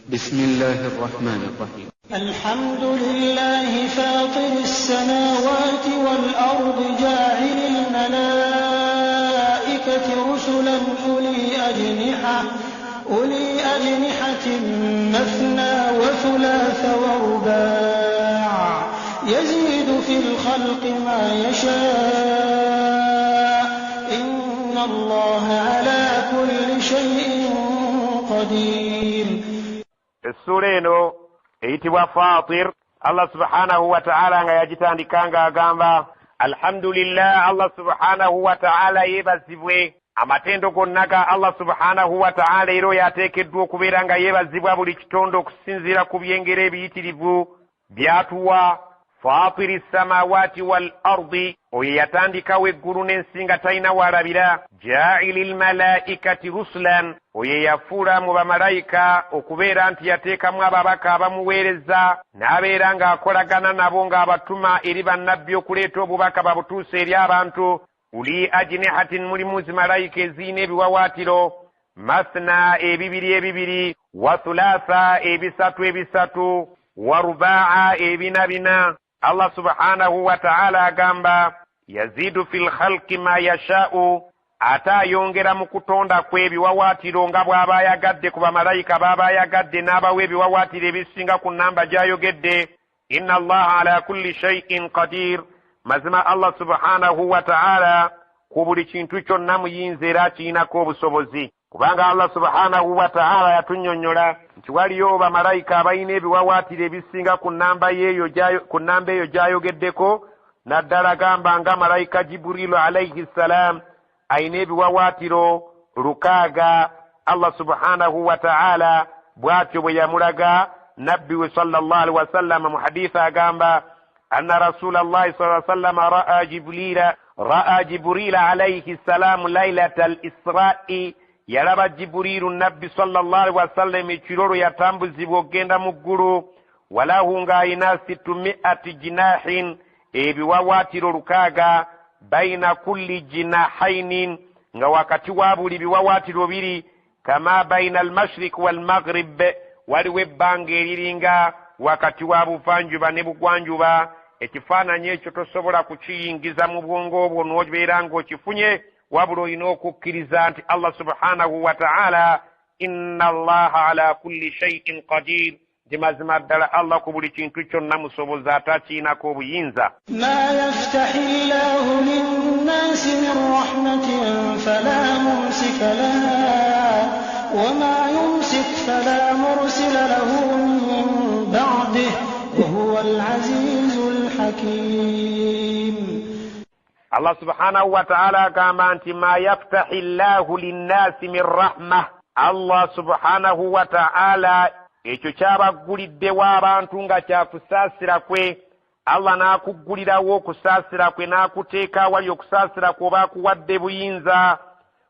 بسم الله الرحمن الرحيم. الحمد لله فاطر السماوات والأرض جاعل الملائكة رسلا أولي أجنحة مثنى وثلاث ورباع يزيد في الخلق ما يشاء إن الله على كل شيء قدير. السورة ايتوا فاطر الله سبحانه وتعالى yagitandikanga agamba alhamdulillah Allah subhanahu wa ta'ala yebazibwe amatendo gonna Allah subhanahu wa ta'ala ero yateekeddwa okubeera nga yebazibwa buli kitondo okusinziira ku byengere ebiyitirivu byatuwa fatiri samawati wal ardi oyo yatandikawo eggulu n'ensi nga talina walabira ja'ilil malaikati rusulan oyo yafuula mu bamalayika okubeera nti yateekamu ababaka abamuweereza n'abeera ng'akolagana nabo ng'abatuma eri bannabbi okuleeta obubaka babutuuse eri abantu uli ajnihatin mulimu zimalayika eziyina ebiwawaatiro masna ebibiri wa thulatha ebisatu wa rubaa ebina Allah subhanahu wa ta'ala agamba yazidu fil khalqi ma yasha'u ata yongera mu kutonda kw'ebiwawaatiro nga bw'aba ayagadde ku bamalayika baba ayagadde n'abawa ebiwawaatiro ebisinga ku namba gy'ayogedde inna allaha ala kulli shay'in qadir mazima Allah subhanahu wa ta'ala ku buli kintu kyonna muyinza era kiinako obusobozi kubanga Allah subhanahu wa ta'ala yatunnyonnyola nti waliyo bamalayika abalina ebiwawaatiro ebisinga ku namba eyo gy'ayogeddeko naddala gamba nga malayika Jibrilu alayhi salam ayina ebiwawaatiro 600 Allah subhanahu wa ta'ala bw'atyo bwe yamulaga nabbi we sallallahu alaihi wasallam mu hadith agamba anna rasulallahi sallallahu alaihi wasallam ra'a Jibrila alayhi salam laylatal isra'i yalaba Jibrilu nabbi sallallahu alaihi wasallam ekirolo yatambuzibwa okgenda mu ggulu walahu ng'ayina 600 jinahin ebiwawaatiro 600 baina kulli jinahainin nga wakati wa buli biwawaatiro biri kama baina al-mashriq wal-maghrib waliwo ebbanga eriringa wakati wa buvanjuba ne bugwanjuba ekifaananyi ekyo tosobola kukiyingiza mu bwongo obwo n'obeera ng'okifunye wabula olina okukkiriza nti Allah subhanahu wa ta'ala inna allaha ala kulli shay'in qadir nti mazima ddala Allah ku buli kintu kyonna musobozi atakiinako obuyinza. ma yaftahi llahu linnasi min rahmatin fala mumsika laha wama yumsik fala mursila lahu min ba'dihi wa huwa al-azizul hakim. Allah subhanahu wa ta'ala agamba nti ma yaftahi llahu linnasi min rahmah Allah subhanahu wa ta'ala ekyo kyabagguliddewo abantu nga kyakusaasira kwe Allah n'akuggulirawo okusaasira kwe n'akuteeka awali okusaasira kwe oba akuwadde buyinza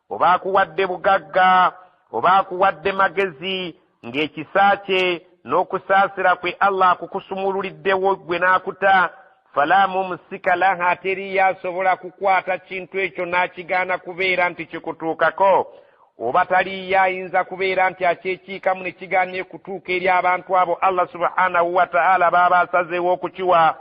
oba akuwadde bugagga oba akuwadde magezi ng'ekisa kye n'okusaasira kwe Allah akukusumululiddewo gwe n'akuta fala mumsika laha teri yasobola kukwata kintu ekyo n'akigaana kubeera nti kikutuukako oba tali yayinza kubeera nti akyekiikamu ne kigaanye kutuuka eri abantu abo Allah subhanahu wa ta'ala baba asazeewo okukiwa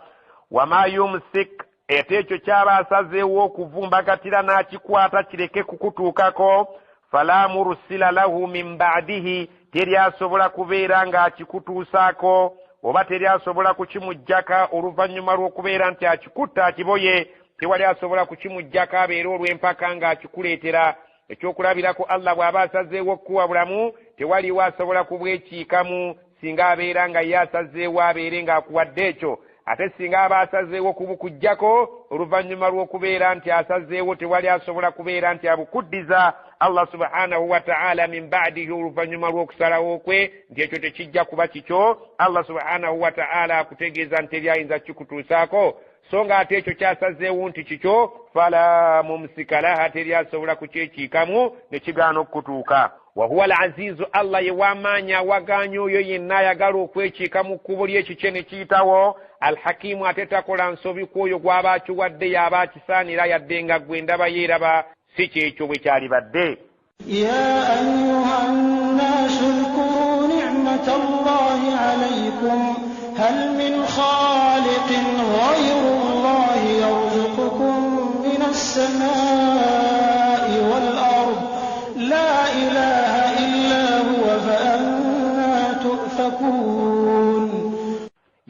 wama yumsik ate ekyo kyaba asazeewo okuvumbagatira n'akikwata kireke kukutuukako fala mursila lahu min ba'dihi teri asobola kubeera ng'akikutuusaako oba teri asobola kukimujjaka oluvannyuma lw'okubeera nti akikutta akiboye tewali asobola kukimujjaka abeera olw'empaka ng'akikuleetera ekyokulabirako Allah bw'aba asazeewo okuwa bulamu tewaliwo asobola kubwekiikamu singa abeera nga ye asazeewo abeere ng'akuwadde ekyo ate singa aba asazeewo kubukujjako oluvannyuma lw'okubeera nti asazeewo tewali asobola kubeera nti abukuddiza Allah subhanahu wa ta'ala min ba'dihi oluvannyuma lw'okusalawo kwe nti ekyo tekijja kuba kikyo Allah subhanahu wa ta'ala akutegeeza nti teri ayinza kikutuusaako so nga ate ekyo kyasazeewo nti kikyo fala mumsika laha teri asobola kukyekiikamu ne kigaana okukutuuka wa huwa al-azizu Allah ye w'amaanyi awagaanya oyo yenna ayagala okwekiika mu kkubo ly'ekikye ne kiyitawo al-hakimu ate takola nsobi ku oyo gw'aba akiwadde y'aba akisaanira yadde nga gwe ndaba yeeraba si kyekyo bwe kyalibadde. ya ayyuha nnaasu udhkuru ni'mata هل من خالق غير الله يرزقكم من السماء والأرض لا إله إلا هو فأنا تؤفكون.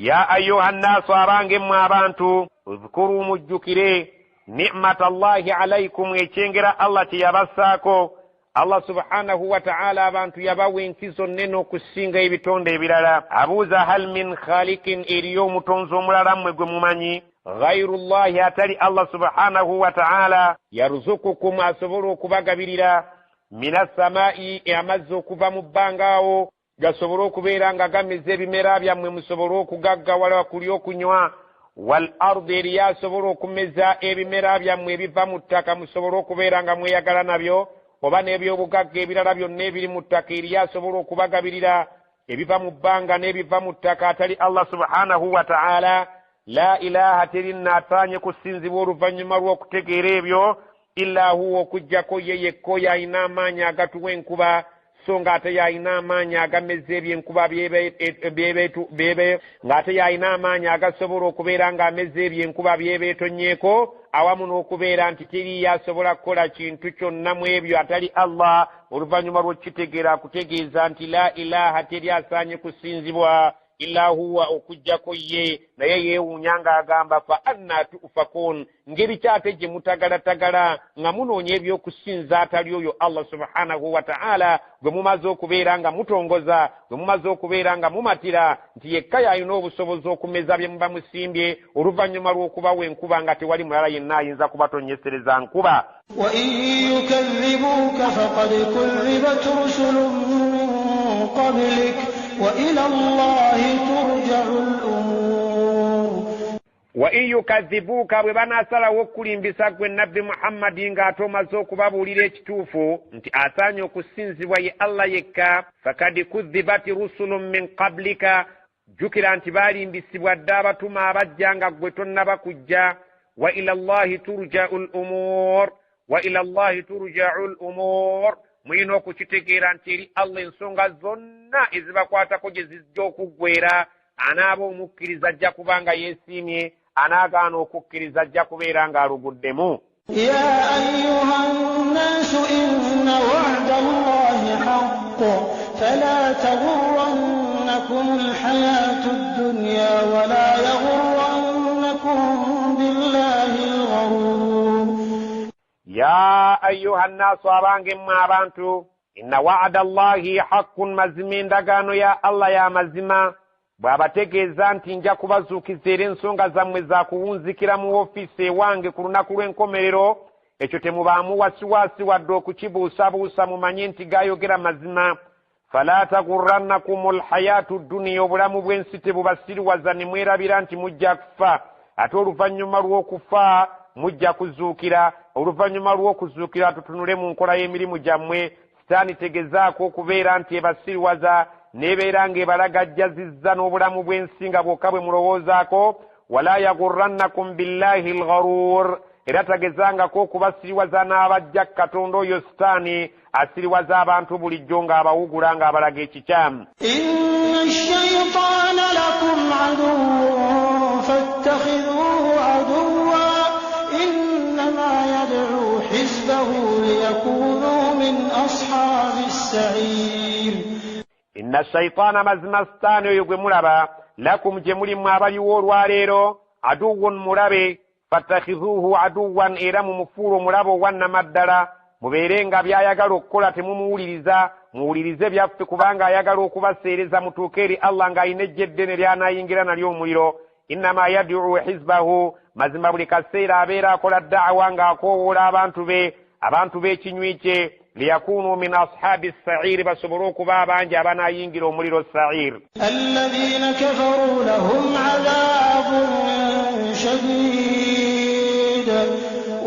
يا أيها الناس أرانجم أبانتو اذكروا مجكري نعمة الله عليكم يتشنجر الله تيابساكو الله سبحانه وتعالى أبانتو يباوين كيسو ننو كسينغ يبتون دي بلالا أبوزا هل من خالق إليوم تنزم لرم مماني غير الله أتري الله سبحانه وتعالى يرزقكم أسبروا كباك بلالا من السماء يمزو كبا مبانغاو gasobora okubeera nga gameze ebimera byammwe musobora okugaggawala wakuli okunywa wal ardi eri yasobola okumeza ebimera byammwe ebiva mu ttaka musobora okubeera nga mweyagala nabyo oba n'ebyobugagga ebirala byonna ebiri mu ttaka eri yasobola okubagabirira ebiva mu bbanga n'ebiva mu ttaka atali Allah subhanahu wa ta'ala la ilaha terinna ataanye kusinzibwa oluvannyuma lw'okutegeera ebyo illa huwa okujjako ye yekko y'alina amaanyi agatuwa enkuba so ng'ate y'alina amaanyi agameza ebyenkuba ng'ate y'alina amaanyi agasobola okubeera ng'ameza ebyenkuba byebeetonyeeko awamu n'okubeera nti teri yasobola kukola kintu kyonna mu ebyo atali Allah oluvannyuma lw'okitegeera kutegeeza nti la ilaha teri asaanye kusinzibwa illa huwa okujjako ye naye yeewuunya ng'agamba fa anna tufakun ngeri kyate gye mutagalatagala nga munoonya ebyokusinza atali oyo Allah subhanahu wa ta'ala gwe mumaze okubeera nga mutongoza gwe mumaze okubeera nga mumatira nti yekka y'alina obusobozi okumeza bye muba musimbye oluvannyuma lw'okubawa enkuba nga tewali mulala yenna ayinza kubatonyesereza nkuba. wa in yukadhibuka faqad kudhibat rusulun min qablik وإلى الله ترجع الأمور. وإن يكذبوك ببنا سلا وكلين بساق النبي محمد ng'atoma z'okubabuulira ekituufu nti asaanye okusinzibwa ye Allah yekka fakad kudhibat rusulun min qablika jukira nti baalimbisibwa dda abatuma abajja nga gwe tonnaba kujja wa ila Allahi turja'ul umur wa ila Allahi turja'ul umur muyina okukitegeera nti eri Allah ensonga zonna ezibakwatako gye zijja okuggwera anaaba omukkiriza ajja kubanga yeesiimye anaagaana okukkiriza ajja kubeera ng'aluguddemu. ya ayyuha nnaasu inna wa'da Allahi haqqun fala taghurrannakum alhayaatu ad-dunya wa la yaghurrannakum billahi al-gharuur. يا أيها الناس أبانكم أبانتو إن وعد الله حق مزمين دغانو يا الله يا مزما bw'abategeeza nti nja kubazuukiza ensonga zammwe za kuwunzikira mu ofiisi ewange ku lunaku lw'enkomerero ekyo temubaamu wasiwasi wadde okukibuusabuusa mumanye nti gaayogera mazima. fala tagurrannakumul hayaatu dduniya obulamu bw'ensi tebubasiriwaza ne mwerabira nti mujja kufa ate oluvannyuma lw'okufa mujja kuzuukira oluvannyuma lw'okuzuukira tutunule mu nkola y'emirimu gyammwe sitaani tegezaako okubeera nti ebasiriwaza n'ebeera ng'ebalagajjazizza n'obulamu bw'ensi nga bwokka bwe mulowoozaako wala yagurrannakum billahi algharuur era tagezangako okubasiriwaza n'abajja katonda oyo sitaani asiriwaza abantu bulijjo ng'abawugula ng'abalaga ekikyamu. inna ash-shaytaana lakum aduwwun fattakhidhuhu aduwwan يدعو حزبه ليكونوا من أصحاب السعير. إن الشيطان مزمستان يقملبا لكم جمل ما بيو الواليرو عدو مرابي فاتخذوه عدوا إرم مفور مرابو ونمدلا mubeerenga byayagala okukola temumuwuliriza muwulirize byaffe kubanga ayagala okubaseereza mutuuke eri Allah ng'alina ejje eddene ly'anaayingira nalyo omuliro. innama yad'u hizbahu mazima buli kaseera abeera akola da'wa ng'akoowoola abantu b'ekinywi kye liyakunu min ashabi as-sa'ir basobole okuba abangi abanaayingira omuliro sa'ir. alladhina kafaru lahum 'adhabun shadid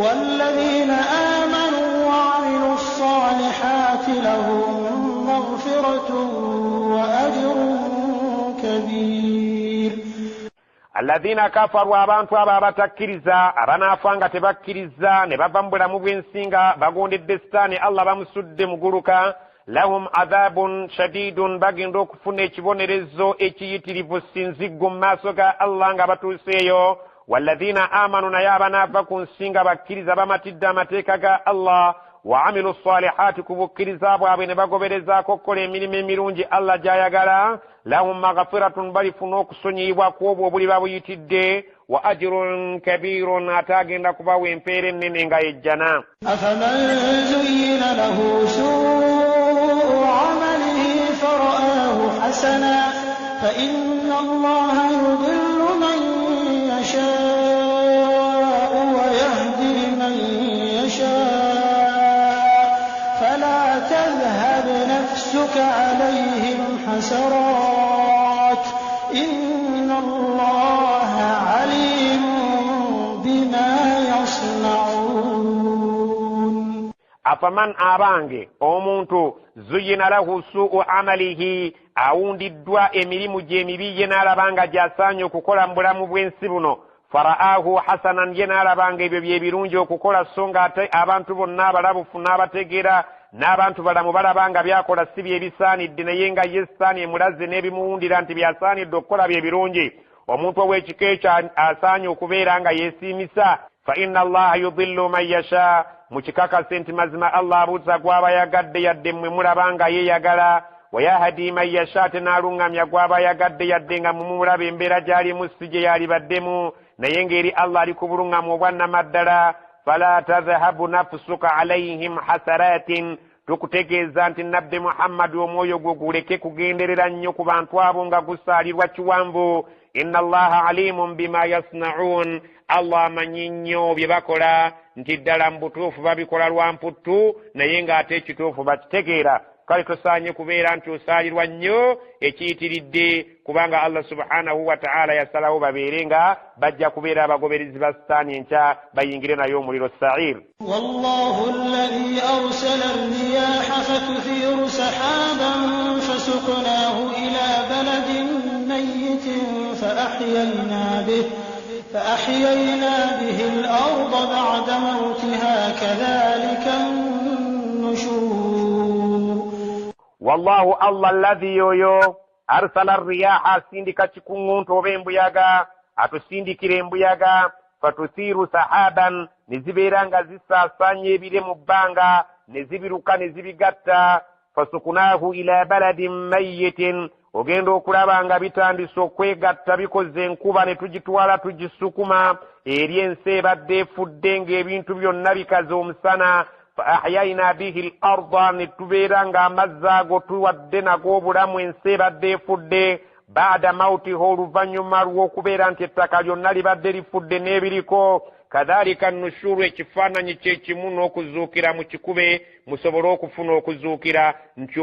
walladhina amanu wa 'amilus salihati lahum maghfiratun wa ajrun kabir. alladhina kafaru abantu abo abatakkiriza abanaafa nga tebakkiriza ne bava mu bulamu bw'ensi nga bagondedde sitaani Allah bamusudde muguluka lahum adhabun shadidun bagenda okufuna ekibonerezo ekiyitirivu sinziggu mu maaso ga Allah nga batuuseeyo. walladhina amanu naye abanaava ku nsi nga bakkiriza bamatidde amateeka ga Allah wa amilu salihati ku bukkiriza bwabwe ne bagoberezaako okukola emirimu emirungi Allah gy'ayagala lahum maghfiratun balifuna okusonyiyibwa ku obwo obuli babuyitidde wa ajrun kabirun ate agenda kubawa empeera ennene nga yejjana. afaman zuyyina lahu su'u amalihi fara'ahu hasana fa inna Allaha yudillu man yasha'u wa yahdi man yasha'u fala tadhhab nafsuka alayhim hasarat inna Allaha alimun bima yasna'un. afaman abange omuntu zuyina lahu su'u amalihi awundiddwa emirimu gye emibi ye n'alabanga gy'asaanye okukola mu bulamu bw'ensi buno fara'ahu hasanan ye n'alabanga ebyo bye birungi okukola so nga ate abantu bonna abalabufu n'abategeera n'abantu balamu balabanga byakola si bye bisaanidde naye nga ye saani emulaze n'ebimuwundira nti byasaanidde okukola bye birungi. omuntu ow'ekika ekyo asaanye okubeera nga yeesiimisa fa inna Allaha yudillu man yasha mu kikakase nti mazima Allah abuuza gw'aba yagadde yadde mmwe mulabanga yeeyagala wa yahdi man yasha ate n'aluŋŋamya gw'aba yagadde yadde nga mumulaba embeera gy'alimu si gye yalibaddemu naye ng'eri Allah ali ku buluŋŋamu obwannamaddala. fala tadhhabu nafsuka alayhim hasaratin tukutegeeza nti nabbi Muhammad omwoyo gwo guleke kugenderera nnyo ku bantu abo nga gusaalirwa kiwanvu. inna Allaha alimun bima yasna'un Allah amanyi nnyo bye bakola nti ddala mu butuufu babikola lwa mputtu naye ng'ate ekituufu bakitegeera. kale tosaanye kubeera nti osaalirwa nnyo ekiyitiridde kubanga Allah subhanahu wa ta'ala yasalawo babeere nga bajja kubeera abagoberezi ba sitaani enkya bayingire nayo omuliro sa'ir. wallahu alladhi arsala ar-riyaha fatuthiru sahaban fasuqnahu ila baladin mayyitin فأحيينا به الأرض بعد موتها كذلك النشور. والله الله الذي يويو أرسل الرياح سندك تكون توبيمبياغا atusindikira embuyaga fatuthiru sahaban nizibiranga zisasanye bire mu bbanga nezibiruka nezibigatta fasukunahu ila baladin mayyitin ogenda okulaba nga bitandise okwegatta bikoze enkuba ne tugitwala tugisukuma eri ensi ebadde efudde ng'ebintu byonna bikaze omusana fa ahyayina bihi al-arda ne tubeera ng'amazzi ago tuwadde nago obulamu ensi ebadde efudde baada mautiho oluvannyuma lw'okubeera nti ettaka lyonna libadde lifudde n'ebiriko kadhalika nushuru ekifaananyi kyekimu n'okuzuukira mu kikube musobole okufuna okuzuukira nti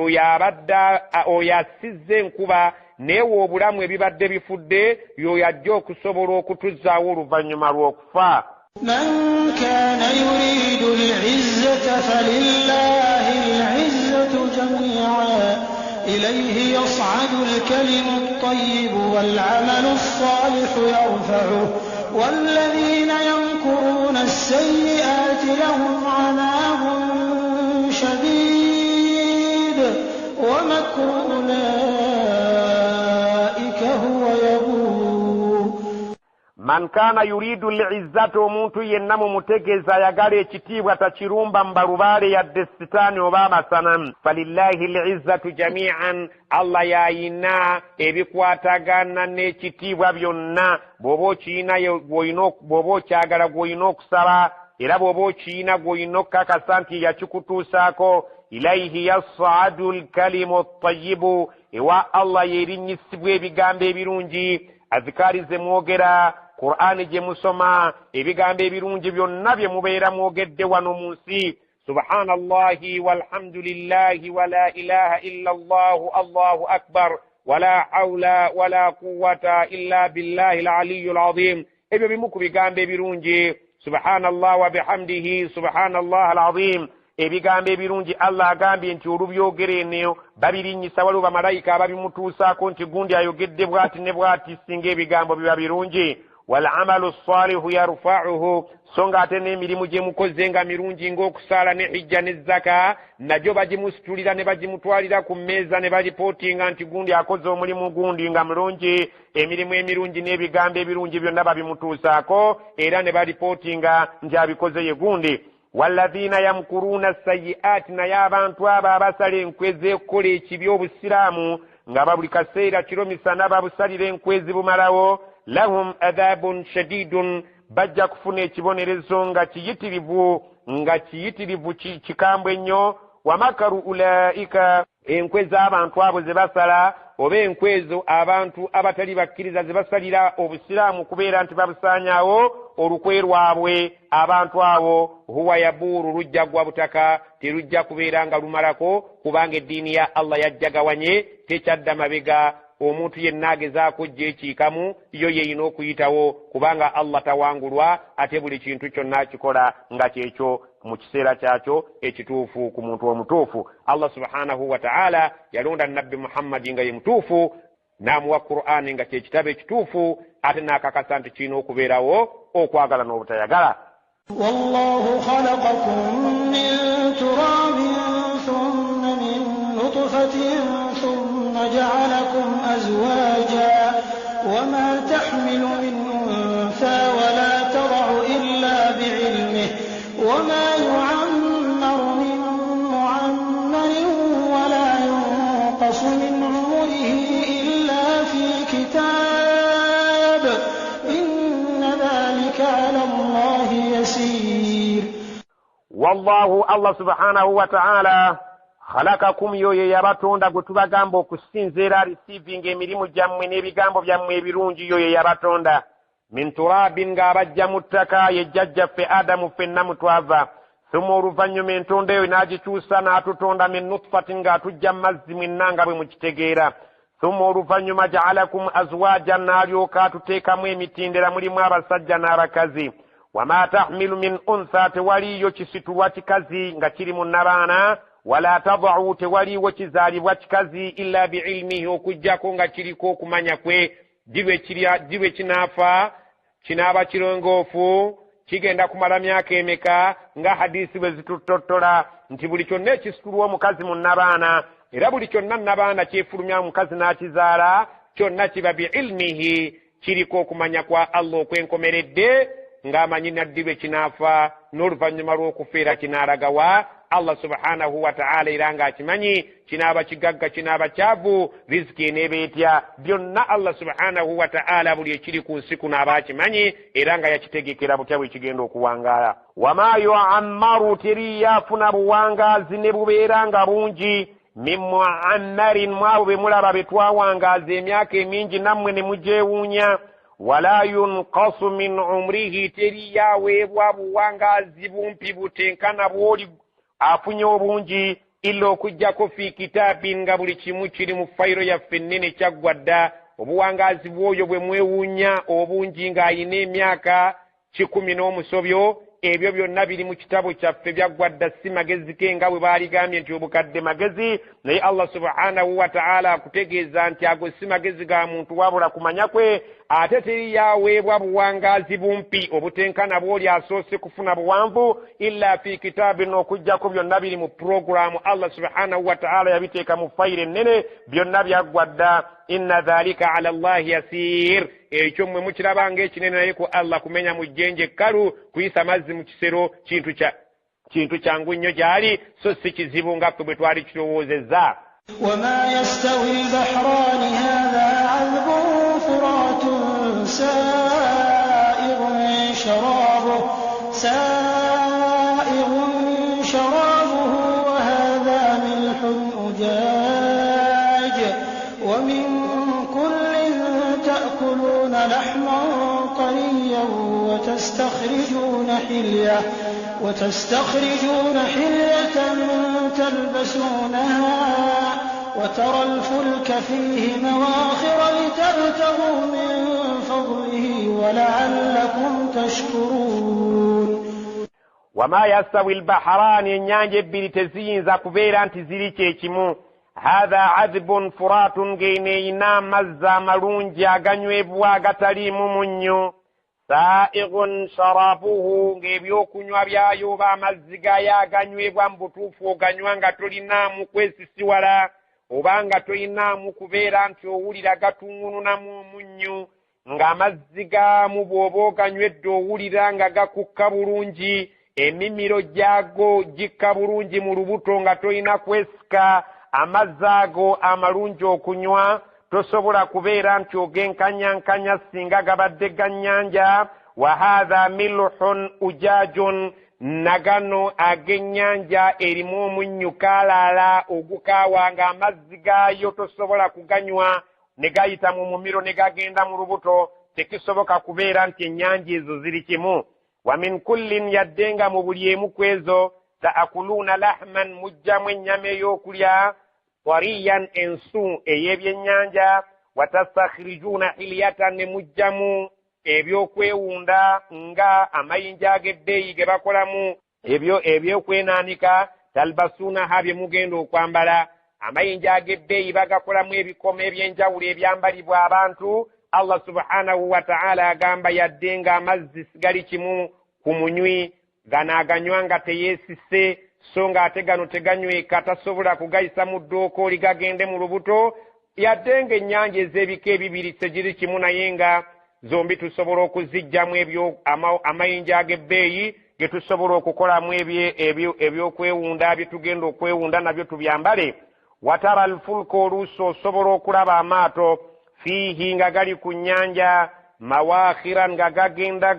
oyo asizza enkuba neewe obulamu ebibadde bifudde y'oyo ajja okusobola okutuzzaawo oluvannyuma lw'okufa. man kaana yuriidu al-'izzata falillahi al-'izzatu jamii'an ilayhi yas'adu al-kalimu at-tayyibu wal-'amalu as-saalihu yarfa'uhu والذين يمكرون السيئات لهم عذاب شديد ومكر أولئك هو يبور. من كان يريد العزة omuntu yenna mu mutegeeza ayagala ekitiibwa takirumba mbalubaale yadde sitaani oba amasana falillahi al-izzatu jami'an Allah yayina ebikwatagana n'ekitiibwa byonna bw'oba okyagala gw'olina okusaba era bw'oba okiyina gw'olina okukakasa nti yakikutuusaako ilayhi yas'adu al-kalimu at-tayyibu ewa Allah yerinnyisibwa ebigambo ebirungi azikaari ze mwogera Qur'ani gye musoma ebigambo ebirungi byonna bye mubeera mwogedde wano mu nsi subhanallahi walhamdulillahi wala ilaha illa allahu akbar wala hawla wala quwwata illa billahi al-aliyyul azim ebyo bimu ku bigambo ebirungi subhanallah wa bihamdihi subhanallah al-azim ebigambo ebirungi Allah agambye nti olubyogere eno babirinnyisa waliwo bamalayika ababimutuusaako nti gundi ayogedde bw'ati ne bw'ati singa ebigambo biba birungi والعمل الصالح يرفعه songa ate n'emirimu gye mukoze nga mirungi ng'okusaala ne hijja ne zaka nagyo bagimusitulira ne bagimutwalira ku mmeeza ne balipootinga nti gundi akoze omulimu gundi nga mulungi, emirimu emirungi n'ebigambo ebirungi byonna babimutuusaako era ne balipootinga nti abikoze ye gundi. walladhiina yamkuruuna sayyi'aati, naye abantu abo abasala enkwezi okukola ekibi obusiraamu nga babuli kaseera kiro misana babusalira enkwezi bumalawo, lahum adhabun shadidun, bajja kufuna ekibonerezo nga kiyitirivu kikambwe ennyo. wamakaru ulaika, enkwezi abantu abo ze basala oba enkwezo abantu abatali bakkiriza ze basalira obusiraamu kubeera nti babusaanyaawo olukwe lwabwe, abantu abo huwa yabuuru, lujja gwa butaka, terujja kubeera nga lumalako, kubanga eddiini ya Allah yajjagawanye, tekyadda mabega. omuntu yenna agezaako ojja ekiikamu yo yeyina okuyitawo, kubanga Allah tawangulwa, ate buli kintu kyonna akikola nga kyekyo mu kiseera kyakyo ekituufu ku muntu omutuufu. Allah subhanahu wa ta'ala yalonda nabbi Muhammadi nga ye mutuufu, n'amuwa Qur'ani nga kyekitabo ekituufu, ate n'akakasa nti kirina okubeerawo okwagala n'obutayagala. والله خلقكم من تراب ثم من نطفة ثم جعلكم أزواجا وما تحمل من أنثى ولا تضع إلا بعلمه وما يعمر من معمر ولا ينقص من عمره إلا في كتاب إن ذلك على الله يسير. والله الله سبحانه وتعالى خلقكم yoye yabatonda gwe tubagamba okusinzeera receiving emirimu gyammwe n'ebigambo byammwe ebirungi, yoye yabatonda min turabin, ng'abajja mu ttaka, ye jjajjaffe Adamu ffenna mutwava. Thumma oluvannyuma entonda eyo n'agikyusa n'atutonda min nutfatin, ng'atujja mazzi mwenna nga bwe mukitegeera. Thumma oluvannyuma ja'alakum azwajan, n'alyoka atuteekamu emitindera, mulimu abasajja n'abakazi. Wama tahmilu min untha, tewaliyo kisitulwa kikazi nga kiri mu nnabaana, wala tadau, tewaliwo kizaalibwa kikazi illa biilmihi, okujjako nga kiriko okumanya kwe. Diwe kinaafa, kinaaba kirongoofu, kigenda kumala myaka emeka, nga hadisi bwe zitutottola nti buli kyonna ekisitulwa omukazi mu nnabaana, era buli kyonna nnabaana kyefulumya omukazi n'akizaala, kyonna kiba biilmihi, kiriko okumanya kwa Allah okwenkomeredde, ng'amanyi naddiwe kinaafa, n'oluvannyuma lw'okufeera kinaaragawa. Allah subhanahu wa ta'ala era ng'akimanyi, kinaaba kigagga, kinaaba kyavu, riziki eneeba etya, byonna Allah subhanahu wa ta'ala buli ekiri ku nsi kunaaba akimanyi, era nga yakitegekera butya bwe kigenda okuwangaala. Wama yu'ammaru, teri yaafuna buwangaazi ne bubeera nga bungi, min mu'ammarin, mwabo be mulaba be twawangaaza emyaka emingi nammwe ne mugyewuunya. Wala yunqasu min umrihi, teri yaweebwa buwangaazi bumpi butenkana bw'oli afunye obungi, illa okujjako fi kitaabin, nga buli kimu kiri mu fayiro yaffe ennene kyaggwa dda. Obuwangaazi bw'oyo bwe mwewuunya obungi ng'ayina emyaka 10 ebyo byonna biri mu kitabo kyaffe byaggwa dda, si magezi ke nga bwe baaligambye nti obukadde magezi, naye Allah subhanahu wa ta'ala akutegeeza nti ago si magezi ga muntu wabula kumanya kwe. Ate teri yaweebwa buwangaazi bumpi obutenkana bw'oli asoose kufuna buwanvu, illa fi kitaabin, okujjako byonna biri mu programu Allah subhanahu wa ta'ala yabiteeka mu fayiro ennene, byonna byaggwa dda. Inna dhalika ala Allahi yasiir, ekyo mmwe mukiraba ng'ekinene, naye ku Allah kumenya mu jjenje ekkalu, kuyisa mazzi mu kisero kintu kyangu nnyo gy'ali, so si kizibu nga ffe bwe twali kirowoozezza. وما يستوي البحران هذا عذب فرات سائغ شرابه وهذا ملح أجاج ومن كل تأكلون لحما طريا وتستخرجون حلية تلبسونها وترى الفلك فيه مواخر لتبتغوا من فضله ولعلكم تشكرون. وما يستوي البحران، ennyanja ebbiri teziyinza kubeera nti ziri kyekimu. Hadha adhbun furatun, gene ina amazzi amalungi aganywebwa agataliimu munnyo. sa'ighun sharabuhu ng'ebyokunywa byayo oba amazzi gayo aganywebwa mu butuufu oganywa nga tolinaamu kwesisiwala oba nga tolinaamu kubeera nti owulira gatungununamu omunnyu ng'amazzi gaamu bw'oba oganywedde owulira nga gakukka bulungi emimiro gyago gikka bulungi mu lubuto nga tolina kwesika amazzi ago amalungi okunywa tosobola kubeera nti ogenkanyankanya singa gabadde gannyanja wa haadha milhun ujajun nagano ag'ennyanja erimu omunnyu kaalaala ogukaawa nga amazzi gaayo tosobola kuganywa ne gayita mu mumiro ne gagenda mu lubuto tekisoboka kubeera nti ennyanja ezo ziri kimu wa min kullin yadde nga mu buli emu ku ezo taakuluuna lahman mujjamu ennyama ey'okulya tariyan ensu ey'ebyennyanja watastakhirijuuna hilyatan ne mujjamu ebyokwewunda nga amayinja ag'ebbeeyi ge bakolamu ebyokwenaanika talbasuunaha bye mugenda okwambala amayinja ag'ebbeeyi bagakolamu ebikomo ebyenjawulo ebyambalibwa abantu Allah subhanahu wa ta'ala agamba yadde nga amazzi sigali kimu ku munywi gano aganywa nga teyeesise so ng'ate gano teganyweka tasobola kugayisa mu ddooko ligagende mu lubuto yadde nga ennyanja ez'ebika ebibiri tegiri kimu naye nga zombi tusobola okuzijjamu ebyo amayinja ag'ebbeeyi ge tusobola okukolamu ebyokwewunda bye tugenda okwewunda nabyo tubyambale watara alfulka oluusi osobola okulaba amaato fiihi nga gali ku nnyanja mawakhiran nga gagenda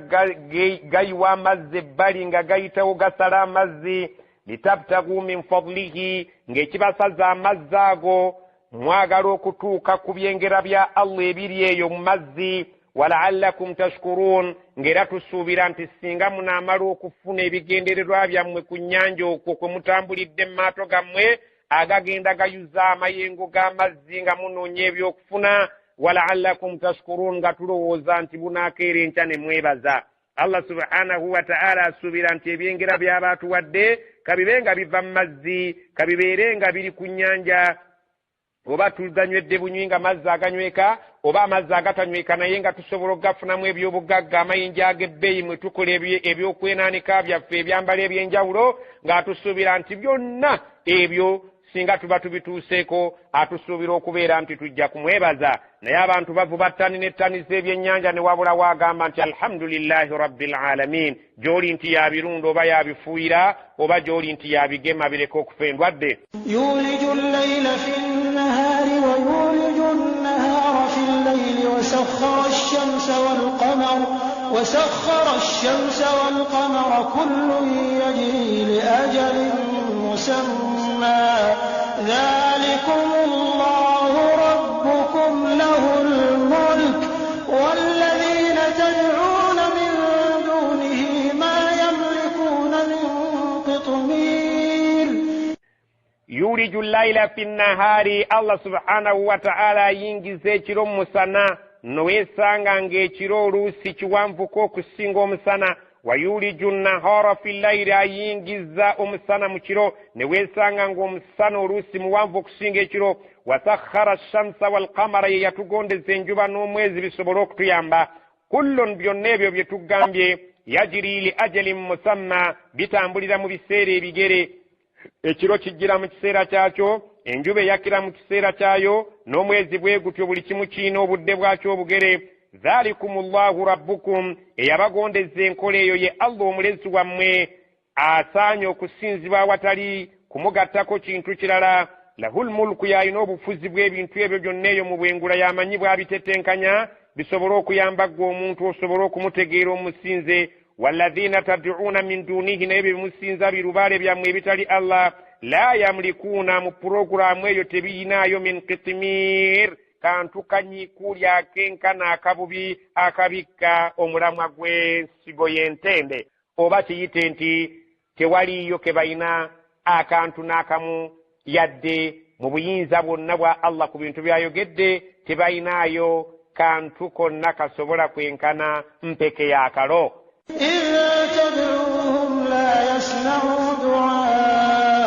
gayiwa amazzi ebbali nga gayitawo gasala amazzi litabtagu min fadlihi ng'ekibasaza amazzi ago mwagala okutuuka ku byengera bya Allah ebiri eyo mu mazzi walaallakum tashkurun ng'era tusuubira nti singa munaamala okufuna ebigendererwa byammwe ku nnyanja okwo kwe mutambulidde mu maato gammwe agagenda gayuza amayengo g'amazzi nga munoonya ebyokufuna walaallakum tashkurun nga tulowooza nti bunaakeera enkya ne mwebaza Allah subhanahu wa ta'ala asuubira nti ebyengera by'aba atuwadde kabibe nga biva mu mazzi kabibeere nga biri ku nnyanja oba tuganywedde bunywi nga mazzi aganyweka oba amazzi agatanyweka naye nga tusobola okugafunamu ebyobugagga amayinja ag'ebbeeyi mwe tukola ebyokwenaanika byaffe ebyambala ebyenjawulo ng'atusuubira nti byonna ebyo singa tuba tubituuseeko atusuubira okubeera nti tujja kumwebaza naye abantu bavuba ttani n'ettani z'ebyennyanja ne wabula waagamba nti alhamdulillahi rabbil alamin gy'oli nti yabirunda oba yabifuuyira oba gy'oli nti yabigema bireka okufa endwadde yuliju allayla fi nnahari wa yuliju nnahara fi llayli wasakhkhara ash-shamsa wal qamara kullun yajri li ajalin musamma ذلكم الله ربكم له الملك والذين تدعون من دونه ما يملكون من قطمير يولج الليل في النهار الله سبحانه وتعالى ينجز ekiro musana noweesanga ng'ekiro oluusi kiwanvuko okusinga omusana wayuliju nnahara fi llayli ayingiza omusana mu kiro ne weesanga ng'omusana oluusi muwanvu okusinga ekiro wasakhara shamsa walqamara ye yatugondeza enjuba n'omwezi bisobole okutuyamba kullun byonna ebyo bye tugambye yajiri li ajalin musamma bitambulira mu biseera ebigere ekiro kijjira mu kiseera kyakyo enjuba eyakira mu kiseera kyayo n'omwezi bwe gutyo buli kimu kiina obudde bwakyo obugere dhalikumullahu rabbukum eyabagondeza enkola eyo ye Allah omulezi wammwe asaanye okusinzibwa awatali kumugattako kintu kirala lahul mulku yalina obufuzi bw'ebintu ebyo byonna eyo mu bwengula yamanyi bwabitetenkanya bisobole okuyamba ggwe omuntu osobole okumutegeera omusinze walladhina tad'uuna min dunihi naye bebimusinza birubaale byammwe ebitali Allah la yamlikuuna mu puroguramu eyo tebiyinaayo min qitmir kantu kanyiikuli akenkana akabubi akabikka omulamwa gw'ensigo y'entende oba kiyite nti tewaliyo ke balina akantu n'akamu yadde mu buyinza bwonna bwa Allah ku bintu byayogedde tebayinaayo kantu konna kasobola kwenkana mpeke y'akalo إذا تدعوهم لا يسمعوا دعاءكم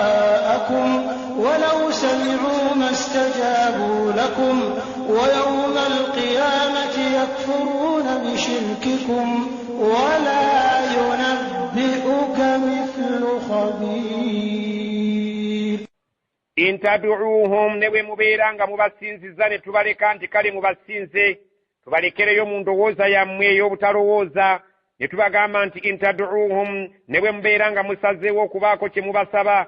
ولو سمعوا ما استجابوا لكم ويوم القيامة يكفرون بشرككم ولا ينبئك مثل خبير. إن تدعوهم نبي مبيرانغا مباسينزيزا نتباليكا nti kale mubasinze tubalekereyo mu ndowooza yammwe ey'obutalowooza ne tubagamba nti in tad'uuhum ne bwe mubeeranga musazeewo okubaako kye mubasaba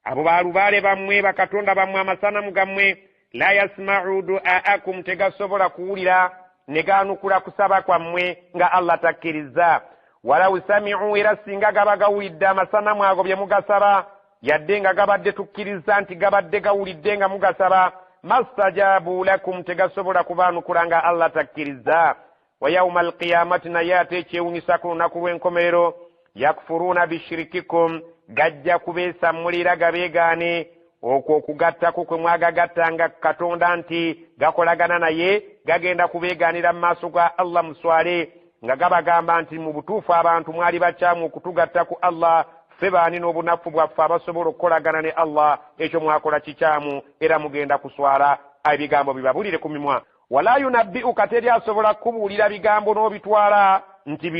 abo baalubaale bammwe bakatonda bammwe amasanamu gammwe la yasma'u du'aakum tegasobola kuwulira ne gaanukula kusaba kwammwe nga Allah takkiriza walaw sami'u era singa gaba gawulidde amasanamu ago bye mugasaba yadde nga gabadde tukkiriza nti gabadde gawulidde nga mugasaba mastajabu lakum tegasobola kubaanukula nga Allah takkiriza wa yawmal qiyamati naye ate ekyewunyisa ku lunaku lw'enkomerero yakfuruuna bishirikikum gajja kubeesammulira gabeegaane okwo okugattako kwe mwagagattanga katonda nti gakolagana naye gagenda kubeegaanira mu maaso ga Allah muswale nga gabagamba nti mu butuufu abantu mwali bakyamu okutugatta ku Allah ffe baani n'obunafu bwaffe abasobola okukolagana ne Allah ekyo mwakola kikyamu era mugenda kuswala ebigambo bibabulire ku mimwa wala yunabbi'uka teri asobola kubuulira bigambo n'obitwala nti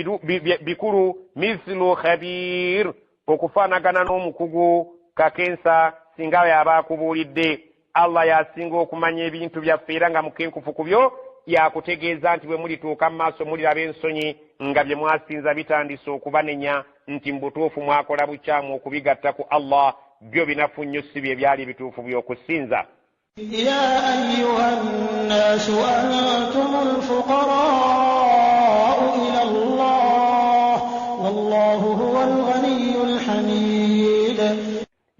bikulu mithlu khabir okufaanagana n'omukugu kakensa singa yaba akubuulidde Allah yasinga okumanya ebintu byaffe era nga mukenkufu ku byo yakutegeeza nti bwe mulituuka mu maaso muliraba ensonyi nga bye mwasinza bitandise okubanenya nti mbutuufu mwakola bukyamu okubigatta ku Allah byo binafu nnyo si bye byali bituufu by'okusinza. يا أيها الناس أنتم الفقراء إلى الله والله هو الغني الحميد.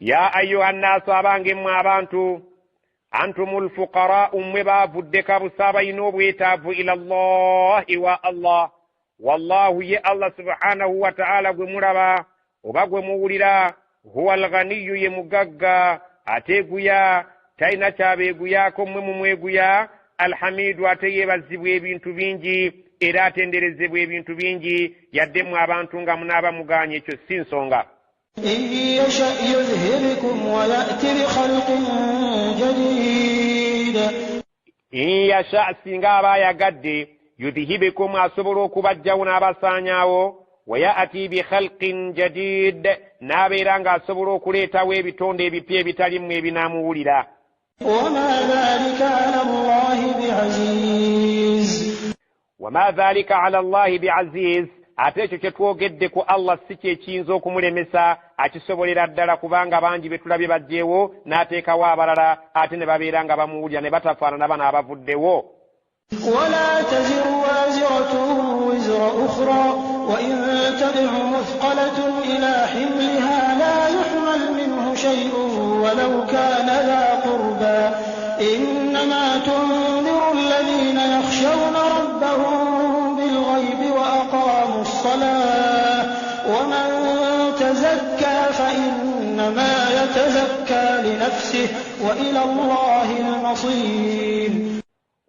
يا أيها الناس أبانجم أبانتو أنتم الفقراء مبافدك بسابين وبيتاب إلى الله والله والله يا الله سبحانه وتعالى ومربا وبقوا مولدا هو الغني يمغغا أتيقيا taina kyabeeguyako mmwe mumweguya alhamidu ate yeebazibwa ebintu bingi era atenderezebwa ebintu bingi yaddemu abantu nga munaaba muganye ekyo si nsonga. yasha yuzhibukum wa ya'ti bi khalqin jadid. yasha singa aba yagadde yudhibukum asobola okubajjawo n'abasaanyaawo wa ya'ti bi khalqin jadid n'abeera ng'asobola okuleetawo ebitonde ebipya ebitalimu ebinaamuwulira. وما ذلك على الله بعزيز. وما ذلك على الله بعزيز ate ekyo kye twogedde ku Allah si kyekiyinza okumulemesa akisobolera ddala kubanga bangi be tulabye bajjeewo n'ateekawo abalala ate ne babeera nga bamuwulira ne batafaanana bano abavuddewo. ولا تزر وازرة وزر أخرى وإن تدع مثقلة إلى حملها لا يحمل منه شيء ولو كان ذا قربى إنما تنذر الذين يخشون ربهم بالغيب وأقاموا الصلاة ومن تزكى فإنما يتزكى لنفسه وإلى الله المصير.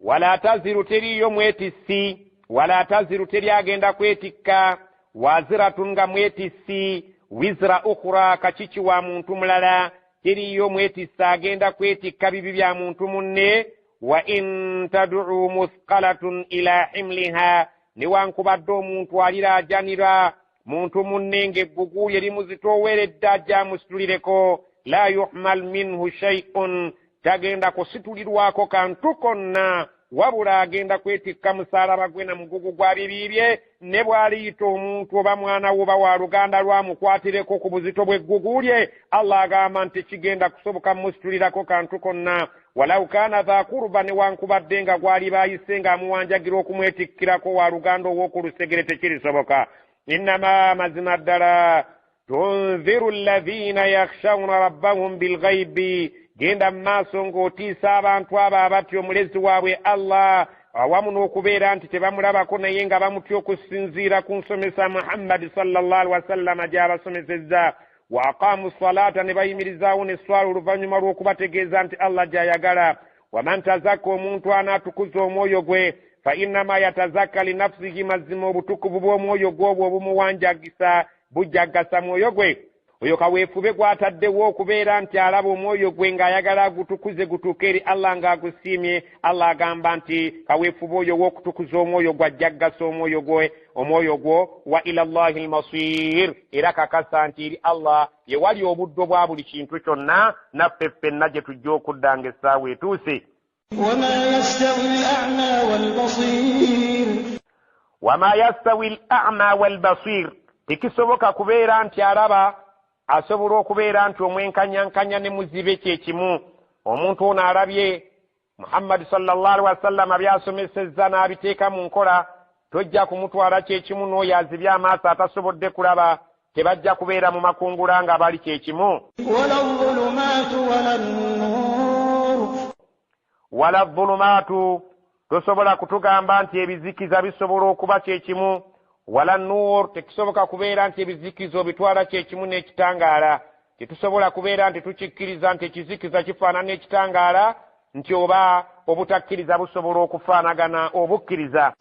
wala taziru teriyo mwetisi wala taziru teri agenda kwetikka waziratun nga mwetisi wizra ukhra kachichi wa muntu mulala teriyo mwetisi agenda kwetikka bibi bya muntu munne wa in tad'u muthqalatun ila himliha niwankubadde omuntu alira ajanira muntu munne ng'eggugu yeri muzitooweredde ajja musitulireko la yuhmal minhu shay'un tagenda kusitulirwako kantu konna wabula agenda kwetikka musaalaba gwe na mugugu gwa bibi bye ne bw'aliyita omuntu oba mwana wo oba wa luganda lwamukwatireko ku buzito bw'eggugu lye Allah agamba nti kigenda kusoboka musitulirako kantu konna walaw kaana dha kurba newankubadde nga gwali baayise ng'amuwanjagira okumwetikkirako wa luganda ow'oku lusegere tekirisoboka. innama mazima ddala tunziru alladhina yakhshawna rabbahum bilghaibi genda maaso ng'otiisa abantu abo abatya omulezi waabwe Allah awamu n'okubeera nti tebamulabako naye nga bamutya okusinziira ku nsomesa Muhammad sallallahu alaihi wasallam gy'abasomesezza wa aqaamu salata ne bayimirizaawo n'esswala oluvannyuma lw'okubategeeza nti Allah gy'ayagala. waman tazakka omuntu anaatukuza omwoyo gwe fa innama yatazakka linafsihi mazima obutukuvu bw'omwoyo gwe obwo obumuwanjagisa bujjaggasa mwoyo gwe oyo kaweefube gw'ataddewo okubeera nti alaba omwoyo gwe ng'ayagala agutukuze gutuuke eri Allah ng'agusiimye. Allah agamba nti kaweefube oyo w'okutukuza omwoyo gw'ajja ggasa omwoyo gwo wa ila Allahi al-masir, era kakasa nti eri Allah ye wali obuddo bwa buli kintu kyonna, naffe ffenna gye tujja okuddanga essaawa etuuse. wama yastawi al-a'ma wal-basir, tekisoboka kubeera nti alaba asobola okubeera nti omwenkanyankanya ne muzibe kyekimu. Omuntu ono alabye Muhammad sallallahu alaihi wasallam byasomesezza n'abiteeka mu nkola, tojja kumutwala kyekimu n'oyo azibye amaaso atasobodde kulaba. Tebajja kubeera mu makungula nga bali kyekimu. wala dhulumaatu, tosobola kutugamba nti ebizikiza bisobola okuba kyekimu. wala nuur, tekisoboka kubeera nti ebizikiza obitwala kyekimu n'ekitangaala. Tetusobola kubeera nti tukikkiriza nti ekizikiza kifaanana n'ekitangaala, nti oba obutakkiriza busobola okufaanagana obukkiriza.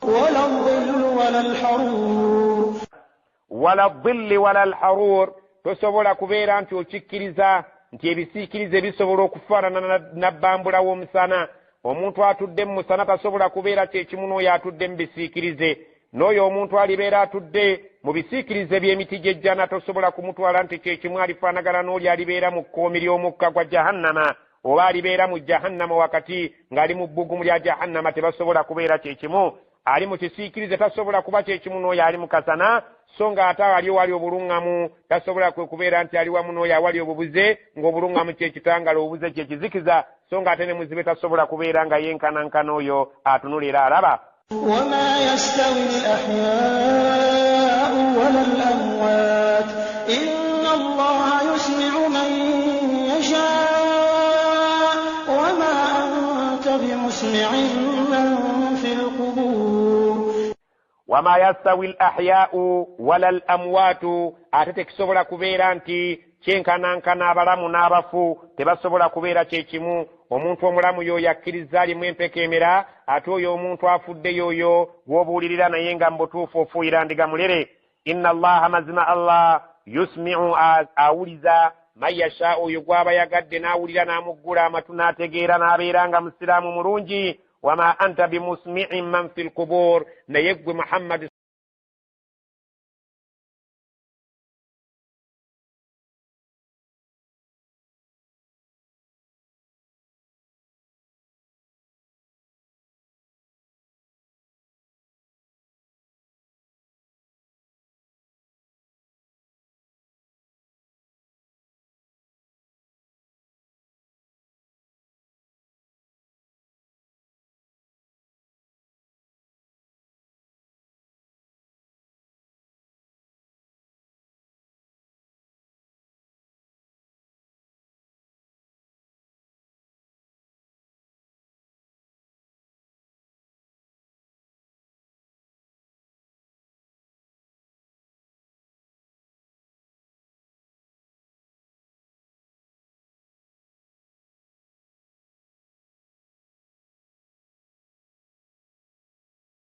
wala dhilli wala alharuur, tosobola kubeera nti okikkiriza nti ebisiikirize bisobola okufaanana nabbambula w'omusana. Omuntu atudde mu musana tasobola kubeera kyekimu n'oyo atudde mu bisiikirize. N'oyo omuntu alibeera atudde mu bisiikirize by'emiti gy'ejjana tosobola kumutwala nti kyekimu alifaanagana n'oli alibeera mu kkoomi ly'omukka gwa jahannama, oba alibeera mu jahannama wakati ng'ali mu bbugumu lya jahannama. Tebasobola kubeera kyekimu. Ali mu kisiikirize tasobola kuba kyekimu n'oyo ali mu kasana, so ng'ate ali wali obuluŋŋamu tasobola kubeera nti ali wamu n'oyo awali obubuze, ng'obuluŋŋamu kyekitangala obubuze kyekizikiza, so ng'ate ne muzibe tasobola kubeera nga yenkanankana oyo atunula era alaba. وما يستوي الأحياء ولا الأموات إن الله يسمع من يشاء وما أنت بمسمع من في القبور. وما يستوي الأحياء ولا الأموات, ate tekisobola kubeera nti kyenkanankana abalamu n'abafu, tebasobola kubeera kyekimu. Omuntu omulamu y'oyo akkiriza alimu empekeemera, ate oyo omuntu afudde y'oyo gw'obuulirira naye nga mu butuufu ofuuyira ndiga mulere. Inna Allaha, mazima Allah, yusmi'u, awuliza, man yasha, oyo gw'aba yagadde n'awulira n'amuggula amatu n'ategeera n'abeera nga musiraamu mulungi. Wama anta bimusmi'in man fil qubur, naye ggwe Muhammad